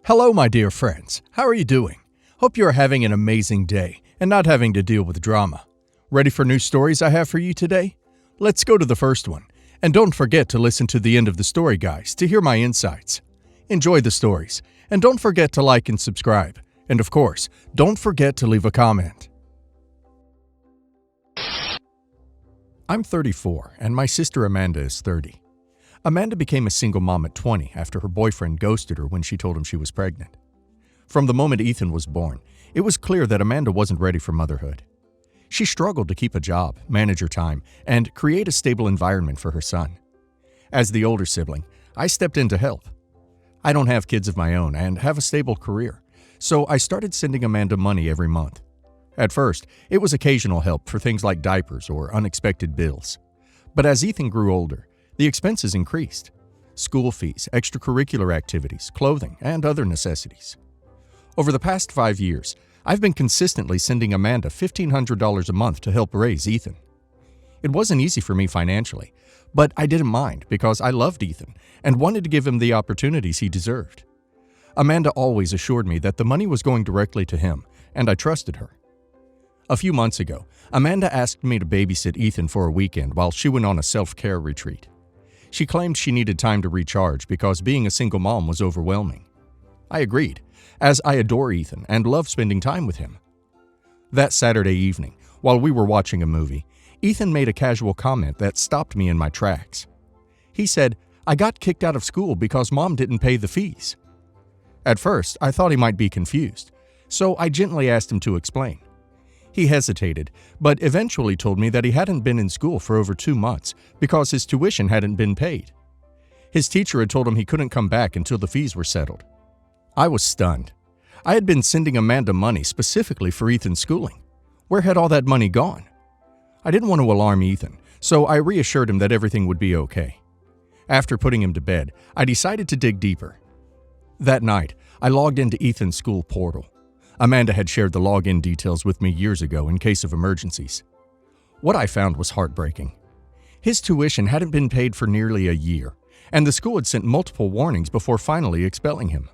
Hello, my dear friends. How are you doing? Hope you are having an amazing day and not having to deal with drama. Ready for new stories I have for you today? Let's go to the first one. And don't forget to listen to the end of the story, guys, to hear my insights. Enjoy the stories, and don't forget to like and subscribe. And of course, don't forget to leave a comment. I'm 34, and my sister Amanda is 30. Amanda became a single mom at 20 after her boyfriend ghosted her when she told him she was pregnant. From the moment Ethan was born, it was clear that Amanda wasn't ready for motherhood. She struggled to keep a job, manage her time, and create a stable environment for her son. As the older sibling, I stepped in to help. I don't have kids of my own and have a stable career, so I started sending Amanda money every month. At first, it was occasional help for things like diapers or unexpected bills. But as Ethan grew older, the expenses increased. School fees, extracurricular activities, clothing, and other necessities. Over the past 5 years, I've been consistently sending Amanda $1,500 a month to help raise Ethan. It wasn't easy for me financially, but I didn't mind because I loved Ethan and wanted to give him the opportunities he deserved. Amanda always assured me that the money was going directly to him, and I trusted her. A few months ago, Amanda asked me to babysit Ethan for a weekend while she went on a self-care retreat. She claimed she needed time to recharge because being a single mom was overwhelming. I agreed, as I adore Ethan and love spending time with him. That Saturday evening, while we were watching a movie, Ethan made a casual comment that stopped me in my tracks. He said, "I got kicked out of school because mom didn't pay the fees." At first, I thought he might be confused, so I gently asked him to explain. He hesitated, but eventually told me that he hadn't been in school for over 2 months because his tuition hadn't been paid. His teacher had told him he couldn't come back until the fees were settled. I was stunned. I had been sending Amanda money specifically for Ethan's schooling. Where had all that money gone? I didn't want to alarm Ethan, so I reassured him that everything would be okay. After putting him to bed, I decided to dig deeper. That night, I logged into Ethan's school portal. Amanda had shared the login details with me years ago in case of emergencies. What I found was heartbreaking. His tuition hadn't been paid for nearly a year, and the school had sent multiple warnings before finally expelling him.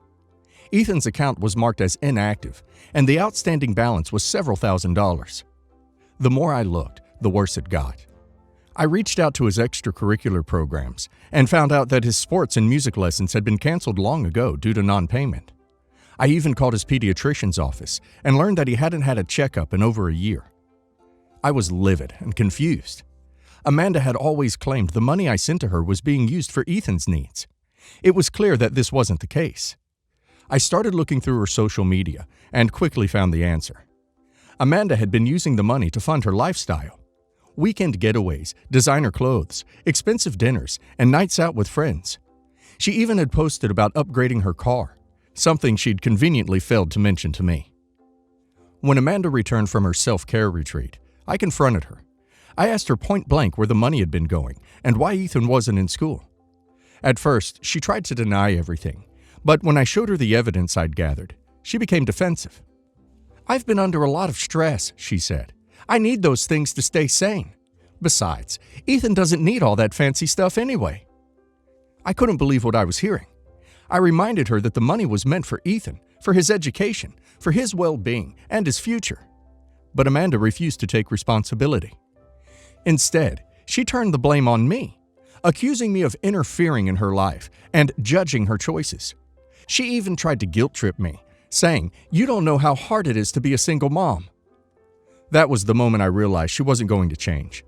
Ethan's account was marked as inactive, and the outstanding balance was several $1,000s. The more I looked, the worse it got. I reached out to his extracurricular programs and found out that his sports and music lessons had been canceled long ago due to non-payment. I even called his pediatrician's office and learned that he hadn't had a checkup in over a year. I was livid and confused. Amanda had always claimed the money I sent to her was being used for Ethan's needs. It was clear that this wasn't the case. I started looking through her social media and quickly found the answer. Amanda had been using the money to fund her lifestyle. Weekend getaways, designer clothes, expensive dinners, and nights out with friends. She even had posted about upgrading her car, something she'd conveniently failed to mention to me. When Amanda returned from her self-care retreat, I confronted her. I asked her point blank where the money had been going and why Ethan wasn't in school. At first, she tried to deny everything, but when I showed her the evidence I'd gathered, she became defensive. "I've been under a lot of stress," she said. "I need those things to stay sane. Besides, Ethan doesn't need all that fancy stuff anyway." I couldn't believe what I was hearing. I reminded her that the money was meant for Ethan, for his education, for his well-being, and his future. But Amanda refused to take responsibility. Instead, she turned the blame on me, accusing me of interfering in her life and judging her choices. She even tried to guilt-trip me, saying, "You don't know how hard it is to be a single mom." That was the moment I realized she wasn't going to change.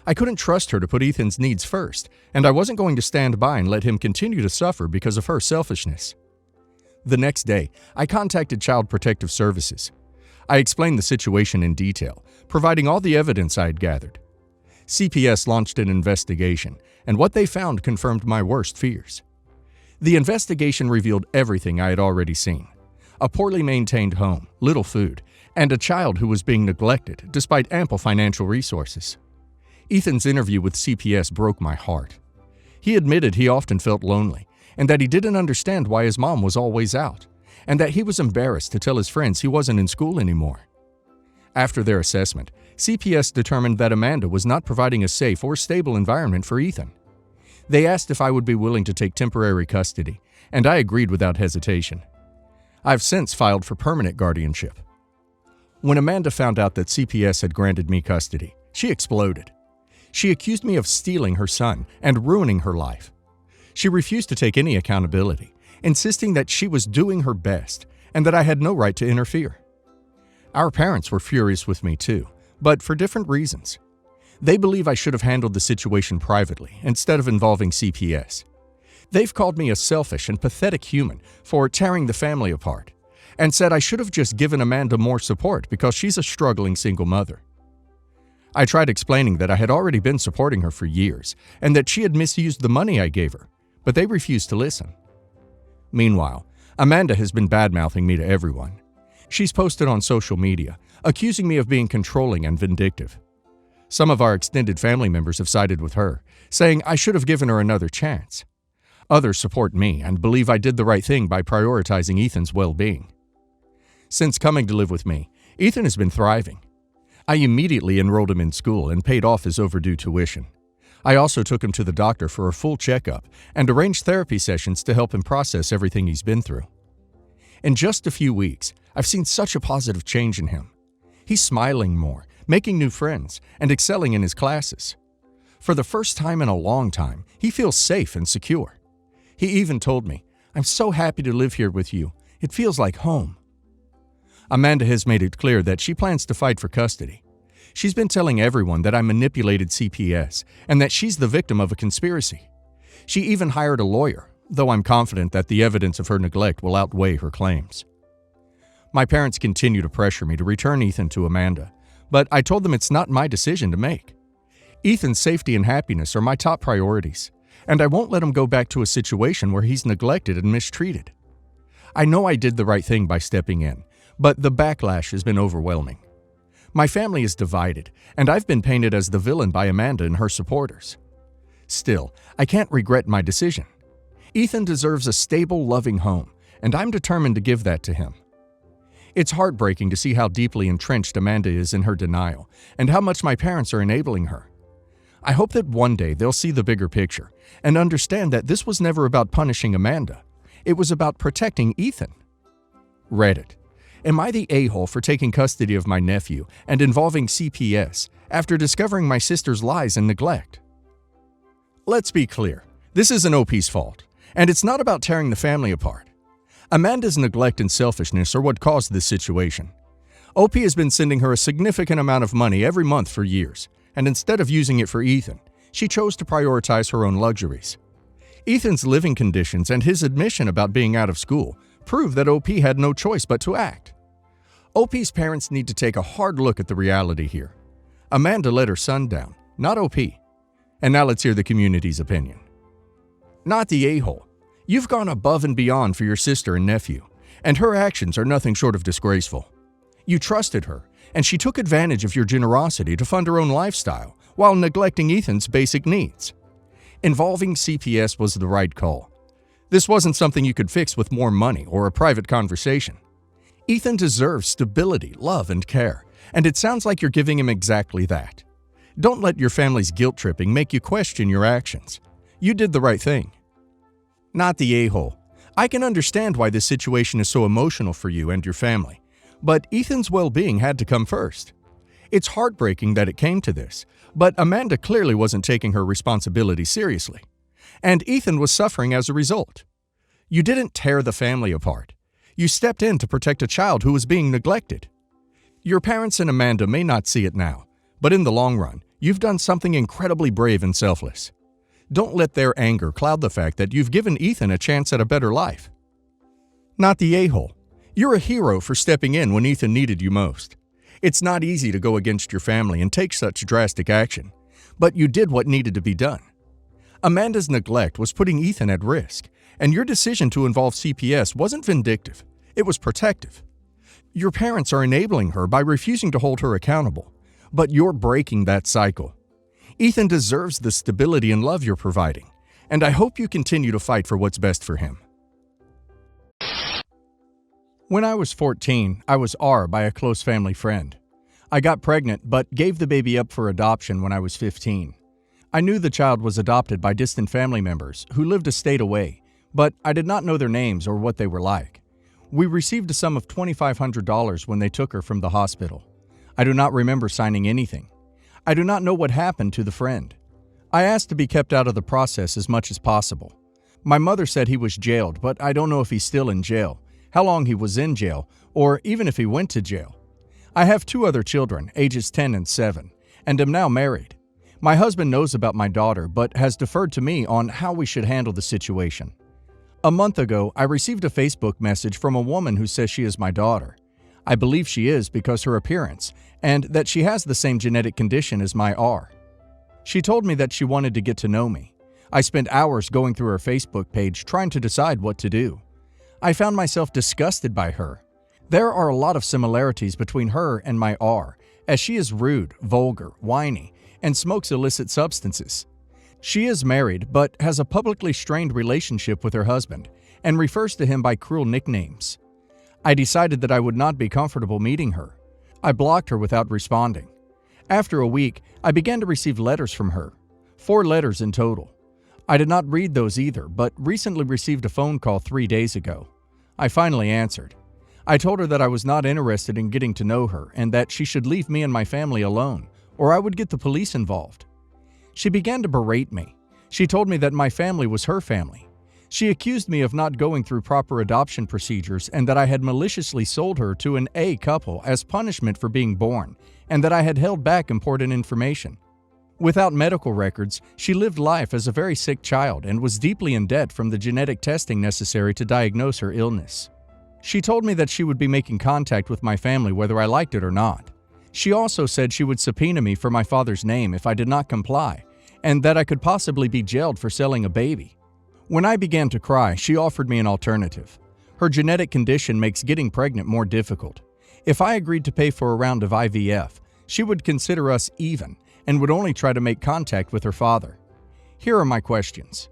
I couldn't trust her to put Ethan's needs first, and I wasn't going to stand by and let him continue to suffer because of her selfishness. The next day, I contacted Child Protective Services. I explained the situation in detail, providing all the evidence I had gathered. CPS launched an investigation, and what they found confirmed my worst fears. The investigation revealed everything I had already seen: a poorly maintained home, little food, and a child who was being neglected despite ample financial resources. Ethan's interview with CPS broke my heart. He admitted he often felt lonely, and that he didn't understand why his mom was always out, and that he was embarrassed to tell his friends he wasn't in school anymore. After their assessment, CPS determined that Amanda was not providing a safe or stable environment for Ethan. They asked if I would be willing to take temporary custody, and I agreed without hesitation. I've since filed for permanent guardianship. When Amanda found out that CPS had granted me custody, she exploded. She accused me of stealing her son and ruining her life. She refused to take any accountability, insisting that she was doing her best and that I had no right to interfere. Our parents were furious with me too, but for different reasons. They believe I should have handled the situation privately instead of involving CPS. They've called me a selfish and pathetic human for tearing the family apart, and said I should have just given Amanda more support because she's a struggling single mother. I tried explaining that I had already been supporting her for years and that she had misused the money I gave her, but they refused to listen. Meanwhile, Amanda has been bad-mouthing me to everyone. She's posted on social media, accusing me of being controlling and vindictive. Some of our extended family members have sided with her, saying I should have given her another chance. Others support me and believe I did the right thing by prioritizing Ethan's well-being. Since coming to live with me, Ethan has been thriving. I immediately enrolled him in school and paid off his overdue tuition. I also took him to the doctor for a full checkup and arranged therapy sessions to help him process everything he's been through. In just a few weeks, I've seen such a positive change in him. He's smiling more, making new friends, and excelling in his classes. For the first time in a long time, he feels safe and secure. He even told me, "I'm so happy to live here with you. It feels like home." Amanda has made it clear that she plans to fight for custody. She's been telling everyone that I manipulated CPS and that she's the victim of a conspiracy. She even hired a lawyer, though I'm confident that the evidence of her neglect will outweigh her claims. My parents continue to pressure me to return Ethan to Amanda, but I told them it's not my decision to make. Ethan's safety and happiness are my top priorities, and I won't let him go back to a situation where he's neglected and mistreated. I know I did the right thing by stepping in, but the backlash has been overwhelming. My family is divided, and I've been painted as the villain by Amanda and her supporters. Still, I can't regret my decision. Ethan deserves a stable, loving home, and I'm determined to give that to him. It's heartbreaking to see how deeply entrenched Amanda is in her denial, and how much my parents are enabling her. I hope that one day they'll see the bigger picture and understand that this was never about punishing Amanda. It was about protecting Ethan. Reddit. Am I the a-hole for taking custody of my nephew and involving CPS after discovering my sister's lies and neglect? Let's be clear. This isn't OP's fault, and it's not about tearing the family apart. Amanda's neglect and selfishness are what caused this situation. OP has been sending her a significant amount of money every month for years, and instead of using it for Ethan, she chose to prioritize her own luxuries. Ethan's living conditions and his admission about being out of school prove that OP had no choice but to act. OP's parents need to take a hard look at the reality here. Amanda let her son down, not OP. And now let's hear the community's opinion. Not the a-hole. You've gone above and beyond for your sister and nephew, and her actions are nothing short of disgraceful. You trusted her, and she took advantage of your generosity to fund her own lifestyle while neglecting Ethan's basic needs. Involving CPS was the right call. This wasn't something you could fix with more money or a private conversation. Ethan deserves stability, love, and care, and it sounds like you're giving him exactly that. Don't let your family's guilt-tripping make you question your actions. You did the right thing. Not the a-hole. I can understand why this situation is so emotional for you and your family, but Ethan's well-being had to come first. It's heartbreaking that it came to this, but Amanda clearly wasn't taking her responsibility seriously, and Ethan was suffering as a result. You didn't tear the family apart. You stepped in to protect a child who was being neglected. Your parents and Amanda may not see it now, but in the long run, you've done something incredibly brave and selfless. Don't let their anger cloud the fact that you've given Ethan a chance at a better life. Not the a-hole. You're a hero for stepping in when Ethan needed you most. It's not easy to go against your family and take such drastic action, but you did what needed to be done. Amanda's neglect was putting Ethan at risk, and your decision to involve CPS wasn't vindictive. It was protective. Your parents are enabling her by refusing to hold her accountable, but you're breaking that cycle. Ethan deserves the stability and love you're providing, and I hope you continue to fight for what's best for him. When I was 14, I was R by a close family friend. I got pregnant but gave the baby up for adoption when I was 15. I knew the child was adopted by distant family members who lived a state away, but I did not know their names or what they were like. We received a sum of $2,500 when they took her from the hospital. I do not remember signing anything. I do not know what happened to the friend. I asked to be kept out of the process as much as possible. My mother said he was jailed, but I don't know if he's still in jail, how long he was in jail, or even if he went to jail. I have 2 other children, ages 10 and 7, and am now married. My husband knows about my daughter, but has deferred to me on how we should handle the situation. A month ago, I received a Facebook message from a woman who says she is my daughter. I believe she is because her appearance, and that she has the same genetic condition as my R. She told me that she wanted to get to know me. I spent hours going through her Facebook page trying to decide what to do. I found myself disgusted by her. There are a lot of similarities between her and my R, as she is rude, vulgar, whiny, and smokes illicit substances. She is married, but has a publicly strained relationship with her husband and refers to him by cruel nicknames. I decided that I would not be comfortable meeting her. I blocked her without responding. After a week, I began to receive letters from her, 4 letters in total. I did not read those either, but recently received a phone call 3 days ago. I finally answered. I told her that I was not interested in getting to know her and that she should leave me and my family alone, or I would get the police involved. She began to berate me. She told me that my family was her family. She accused me of not going through proper adoption procedures and that I had maliciously sold her to an A couple as punishment for being born, and that I had held back important information. Without medical records, she lived life as a very sick child and was deeply in debt from the genetic testing necessary to diagnose her illness. She told me that she would be making contact with my family whether I liked it or not. She also said she would subpoena me for my father's name if I did not comply, and that I could possibly be jailed for selling a baby. When I began to cry, she offered me an alternative. Her genetic condition makes getting pregnant more difficult. If I agreed to pay for a round of IVF, she would consider us even and would only try to make contact with her father. Here are my questions.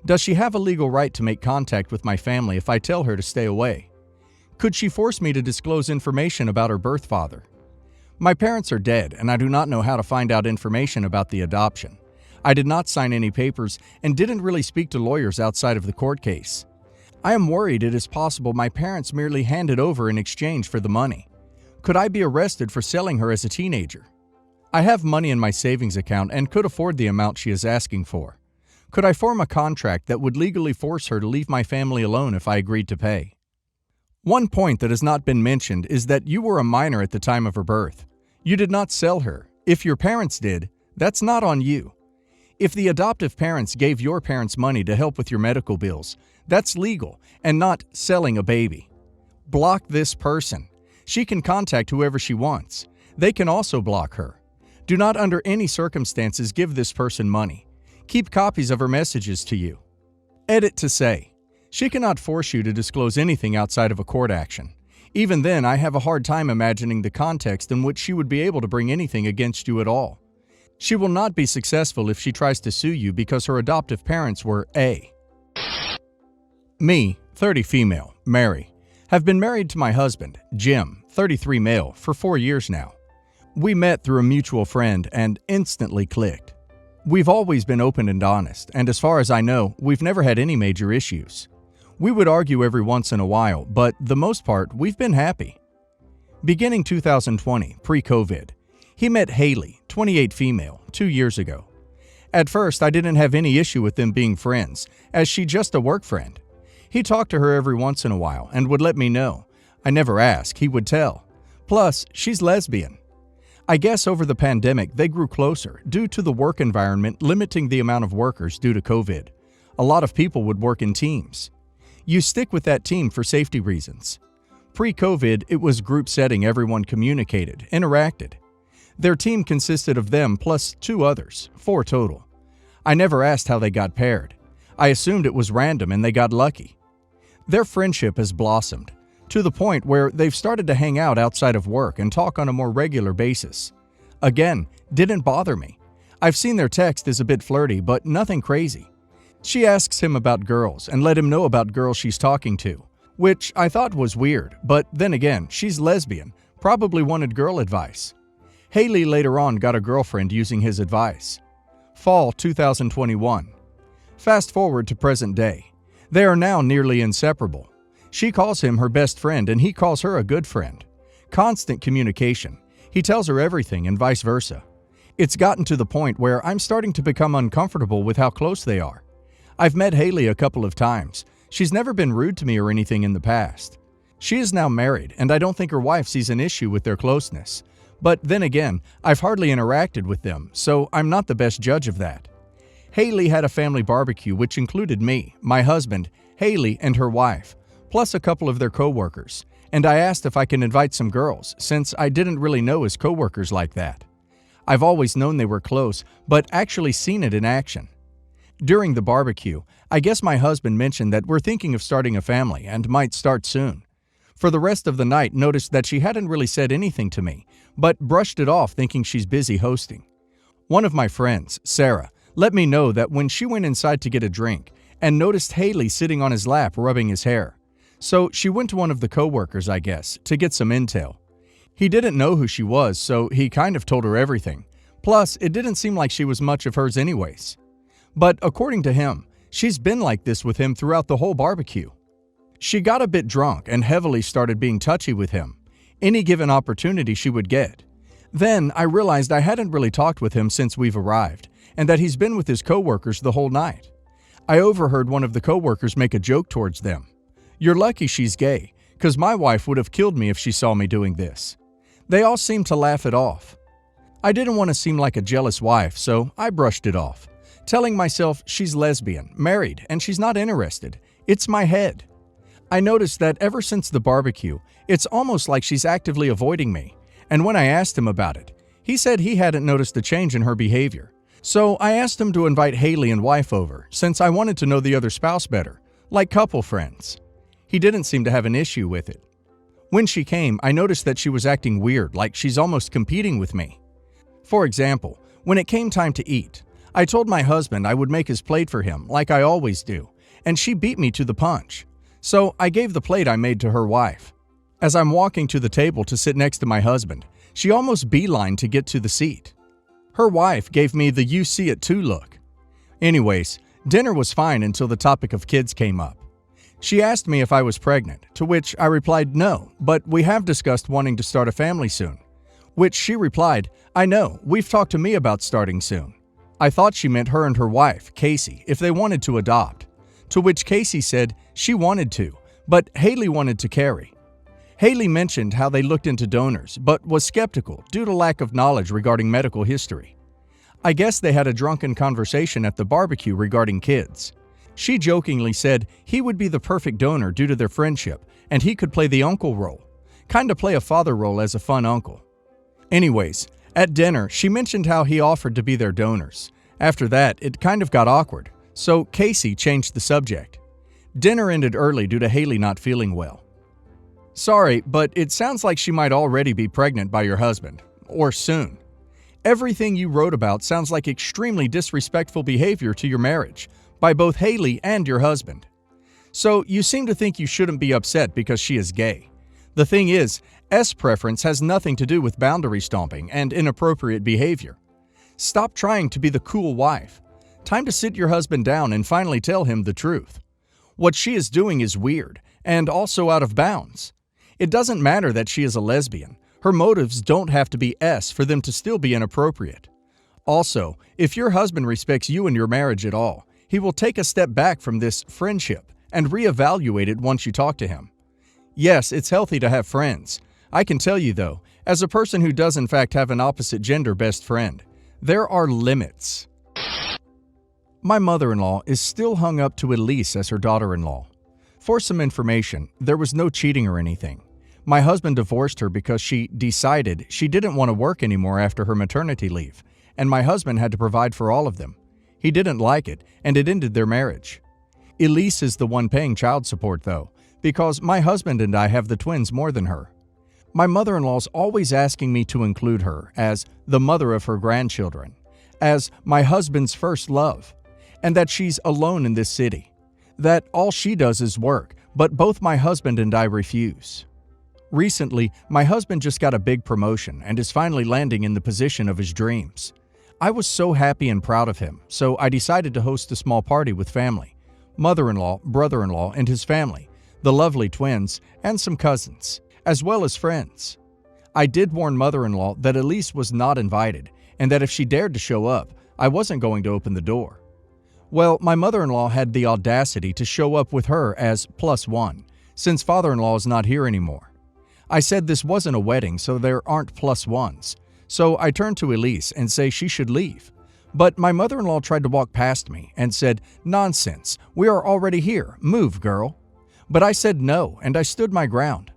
Does she have a legal right to make contact with my family if I tell her to stay away? Could she force me to disclose information about her birth father? My parents are dead, and I do not know how to find out information about the adoption. I did not sign any papers and didn't really speak to lawyers outside of the court case. I am worried it is possible my parents merely handed over in exchange for the money. Could I be arrested for selling her as a teenager? I have money in my savings account and could afford the amount she is asking for. Could I form a contract that would legally force her to leave my family alone if I agreed to pay? One point that has not been mentioned is that you were a minor at the time of her birth. You did not sell her. If your parents did, that's not on you. If the adoptive parents gave your parents money to help with your medical bills, that's legal and not selling a baby. Block this person. She can contact whoever she wants. They can also block her. Do not under any circumstances give this person money. Keep copies of her messages to you. Edit to say, she cannot force you to disclose anything outside of a court action. Even then, I have a hard time imagining the context in which she would be able to bring anything against you at all. She will not be successful if she tries to sue you because her adoptive parents were A. Me, 30 female, Mary, have been married to my husband, Jim, 33 male, for 4 years now. We met through a mutual friend and instantly clicked. We've always been open and honest, and as far as I know, we've never had any major issues. We would argue every once in a while, but the most part, we've been happy. Beginning 2020, pre-COVID, he met Haley, 28 female, 2 years ago. At first, I didn't have any issue with them being friends, as she's just a work friend. He talked to her every once in a while and would let me know. I never asked, he would tell. Plus, she's lesbian. I guess over the pandemic, they grew closer due to the work environment limiting the amount of workers due to COVID. A lot of people would work in teams. You stick with that team for safety reasons. Pre-COVID, it was group setting, everyone communicated, interacted. Their team consisted of them plus 2 others, 4 total. I never asked how they got paired. I assumed it was random and they got lucky. Their friendship has blossomed, to the point where they've started to hang out outside of work and talk on a more regular basis. Again, didn't bother me. I've seen their text is a bit flirty, but nothing crazy. She asks him about girls and let him know about girls she's talking to, which I thought was weird, but then again, she's lesbian, probably wanted girl advice. Haley later on got a girlfriend using his advice. Fall 2021. Fast forward to present day. They are now nearly inseparable. She calls him her best friend and he calls her a good friend. Constant communication. He tells her everything and vice versa. It's gotten to the point where I'm starting to become uncomfortable with how close they are. I've met Haley a couple of times. She's never been rude to me or anything in the past. She is now married, and I don't think her wife sees an issue with their closeness. But then again, I've hardly interacted with them, so I'm not the best judge of that. Haley had a family barbecue which included me, my husband, Haley, and her wife, plus a couple of their co-workers, and I asked if I can invite some girls, since I didn't really know his co-workers like that. I've always known they were close, but actually seen it in action. During the barbecue, I guess my husband mentioned that we're thinking of starting a family and might start soon. For the rest of the night, noticed that she hadn't really said anything to me, but brushed it off thinking she's busy hosting. One of my friends, Sarah, let me know that when she went inside to get a drink and noticed Haley sitting on his lap rubbing his hair. So she went to one of the co-workers, I guess, to get some intel. He didn't know who she was, so he kind of told her everything. Plus, it didn't seem like she was much of hers anyways. But according to him, she's been like this with him throughout the whole barbecue. She got a bit drunk and heavily started being touchy with him, any given opportunity she would get. Then I realized I hadn't really talked with him since we've arrived, and that he's been with his co-workers the whole night. I overheard one of the co-workers make a joke towards them. "You're lucky she's gay, 'cause my wife would have killed me if she saw me doing this." They all seemed to laugh it off. I didn't want to seem like a jealous wife, so I brushed it off, telling myself she's lesbian, married, and she's not interested. It's my head. I noticed that ever since the barbecue, it's almost like she's actively avoiding me, and when I asked him about it, he said he hadn't noticed a change in her behavior. So I asked him to invite Haley and wife over, since I wanted to know the other spouse better, like couple friends. He didn't seem to have an issue with it. When she came, I noticed that she was acting weird, like she's almost competing with me. For example, when it came time to eat, I told my husband I would make his plate for him, like I always do, and she beat me to the punch. So I gave the plate I made to her wife. As I'm walking to the table to sit next to my husband, she almost beelined to get to the seat. Her wife gave me the "you see it too" look. Anyways, dinner was fine until the topic of kids came up. She asked me if I was pregnant, to which I replied no, but we have discussed wanting to start a family soon. Which she replied, "I know, we've talked to me about starting soon." I thought she meant her and her wife, Casey, if they wanted to adopt. To which Casey said she wanted to, but Haley wanted to carry. Haley mentioned how they looked into donors, but was skeptical due to lack of knowledge regarding medical history. I guess they had a drunken conversation at the barbecue regarding kids. She jokingly said he would be the perfect donor due to their friendship, and he could play the uncle role. Kinda play a father role as a fun uncle. Anyways, at dinner, she mentioned how he offered to be their donors. After that, it kind of got awkward, so Casey changed the subject. Dinner ended early due to Haley not feeling well. "Sorry, but it sounds like she might already be pregnant by your husband. Or soon. Everything you wrote about sounds like extremely disrespectful behavior to your marriage, by both Haley and your husband. So you seem to think you shouldn't be upset because she is gay. The thing is, S preference has nothing to do with boundary stomping and inappropriate behavior. Stop trying to be the cool wife. Time to sit your husband down and finally tell him the truth. What she is doing is weird, and also out of bounds. It doesn't matter that she is a lesbian. Her motives don't have to be S for them to still be inappropriate. Also, if your husband respects you and your marriage at all, he will take a step back from this friendship and reevaluate it once you talk to him. Yes, it's healthy to have friends. I can tell you though, as a person who does in fact have an opposite gender best friend, there are limits. My mother-in-law is still hung up to Elise as her daughter-in-law. For some information, there was no cheating or anything. My husband divorced her because she decided she didn't want to work anymore after her maternity leave, and my husband had to provide for all of them. He didn't like it, and it ended their marriage. Elise is the one paying child support though, because my husband and I have the twins more than her. My mother-in-law's always asking me to include her as the mother of her grandchildren, as my husband's first love, and that she's alone in this city, that all she does is work, but both my husband and I refuse. Recently, my husband just got a big promotion and is finally landing in the position of his dreams. I was so happy and proud of him, so I decided to host a small party with family, mother-in-law, brother-in-law, and his family, the lovely twins, and some cousins, as well as friends. I did warn mother-in-law that Elise was not invited, and that if she dared to show up, I wasn't going to open the door. Well, my mother-in-law had the audacity to show up with her as +1, since father-in-law is not here anymore. I said this wasn't a wedding, so there aren't +1s. So I turned to Elise and say she should leave. But my mother-in-law tried to walk past me and said, "Nonsense, we are already here, move, girl." But I said no, and I stood my ground.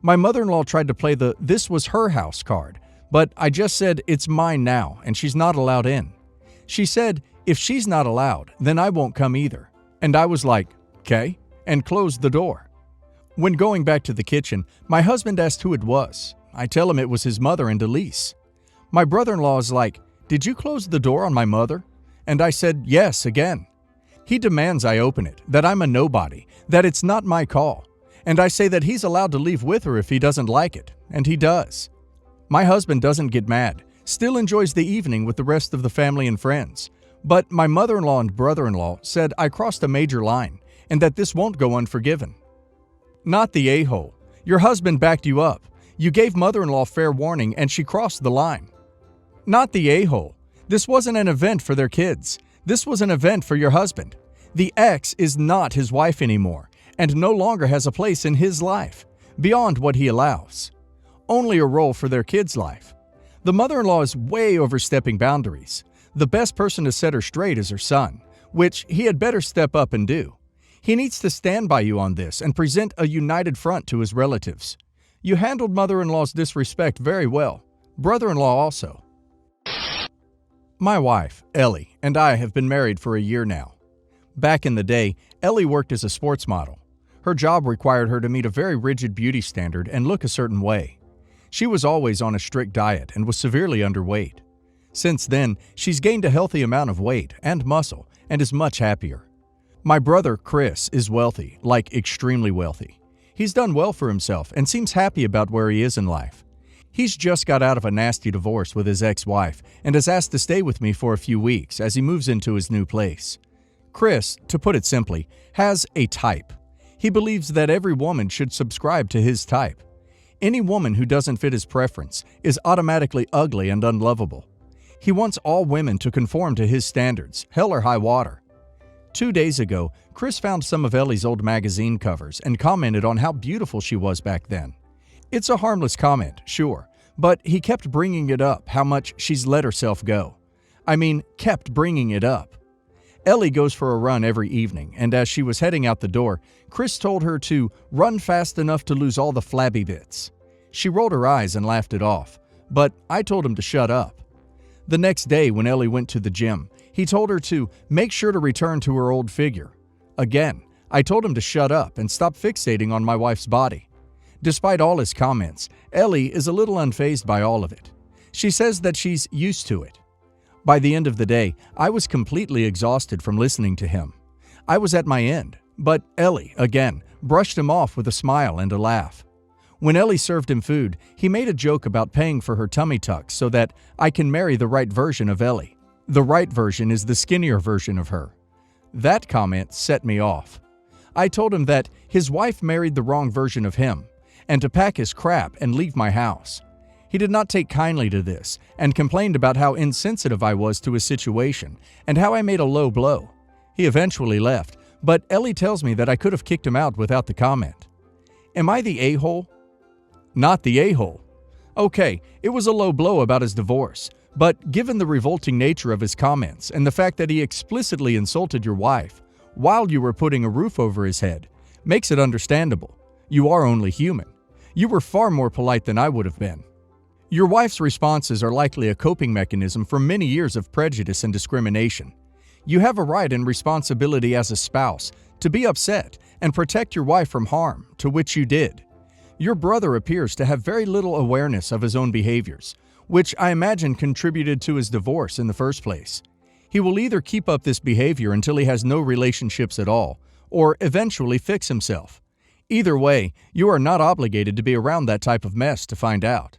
My mother-in-law tried to play the "this was her house" card, but I just said it's mine now and she's not allowed in. She said, if she's not allowed, then I won't come either. And I was like, "'Kay," and closed the door. When going back to the kitchen, my husband asked who it was. I tell him it was his mother and Elise. My brother-in-law is like, "Did you close the door on my mother?" And I said, "Yes," again. He demands I open it, that I'm a nobody, that it's not my call. And I say that he's allowed to leave with her if he doesn't like it, and he does. My husband doesn't get mad, still enjoys the evening with the rest of the family and friends. But my mother-in-law and brother-in-law said I crossed a major line, and that this won't go unforgiven. Not the a-hole. Your husband backed you up. You gave mother-in-law fair warning and she crossed the line. Not the a-hole. This wasn't an event for their kids. This was an event for your husband. The ex is not his wife anymore, and no longer has a place in his life, beyond what he allows. Only a role for their kid's life. The mother-in-law is way overstepping boundaries. The best person to set her straight is her son, which he had better step up and do. He needs to stand by you on this and present a united front to his relatives. You handled mother-in-law's disrespect very well. Brother-in-law also. My wife, Ellie, and I have been married for a year now. Back in the day, Ellie worked as a sports model. Her job required her to meet a very rigid beauty standard and look a certain way. She was always on a strict diet and was severely underweight. Since then, she's gained a healthy amount of weight and muscle and is much happier. My brother, Chris, is wealthy, like extremely wealthy. He's done well for himself and seems happy about where he is in life. He's just got out of a nasty divorce with his ex-wife and has asked to stay with me for a few weeks as he moves into his new place. Chris, to put it simply, has a type. He believes that every woman should subscribe to his type. Any woman who doesn't fit his preference is automatically ugly and unlovable. He wants all women to conform to his standards, hell or high water. 2 days ago, Chris found some of Ellie's old magazine covers and commented on how beautiful she was back then. It's a harmless comment, sure, but he kept bringing it up, how much she's let herself go. I mean, kept bringing it up. Ellie goes for a run every evening, and as she was heading out the door, Chris told her to run fast enough to lose all the flabby bits. She rolled her eyes and laughed it off, but I told him to shut up. The next day, when Ellie went to the gym, he told her to make sure to return to her old figure. Again, I told him to shut up and stop fixating on my wife's body. Despite all his comments, Ellie is a little unfazed by all of it. She says that she's used to it. By the end of the day, I was completely exhausted from listening to him. I was at my end, but Ellie, again, brushed him off with a smile and a laugh. When Ellie served him food, he made a joke about paying for her tummy tucks so that I can marry the right version of Ellie. The right version is the skinnier version of her. That comment set me off. I told him that his wife married the wrong version of him, and to pack his crap and leave my house. He did not take kindly to this and complained about how insensitive I was to his situation and how I made a low blow. He eventually left, but Ellie tells me that I could have kicked him out without the comment. Am I the a-hole? Not the a-hole. Okay, it was a low blow about his divorce, but given the revolting nature of his comments and the fact that he explicitly insulted your wife while you were putting a roof over his head, makes it understandable. You are only human. You were far more polite than I would have been. Your wife's responses are likely a coping mechanism for many years of prejudice and discrimination. You have a right and responsibility as a spouse to be upset and protect your wife from harm, to which you did. Your brother appears to have very little awareness of his own behaviors, which I imagine contributed to his divorce in the first place. He will either keep up this behavior until he has no relationships at all, or eventually fix himself. Either way, you are not obligated to be around that type of mess to find out.